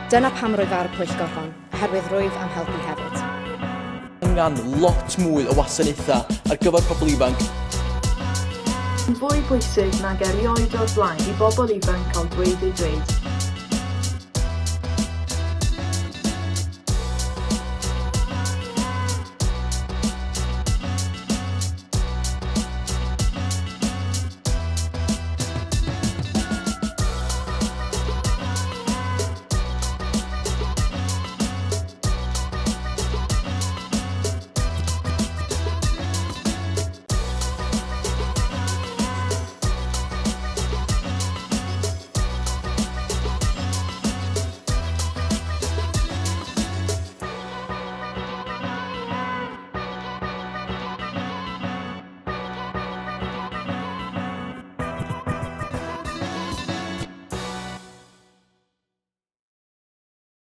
Dyna pam rwyf ar y pwyllgor hon, oherwydd rwyf am helpu hefyd. Angen lot mwy o wasanaethau ar gyfer pobl ifanc. Yn fwy bwysig nag erioed o'r blaen i bobl ifanc cael dweud eu dweud.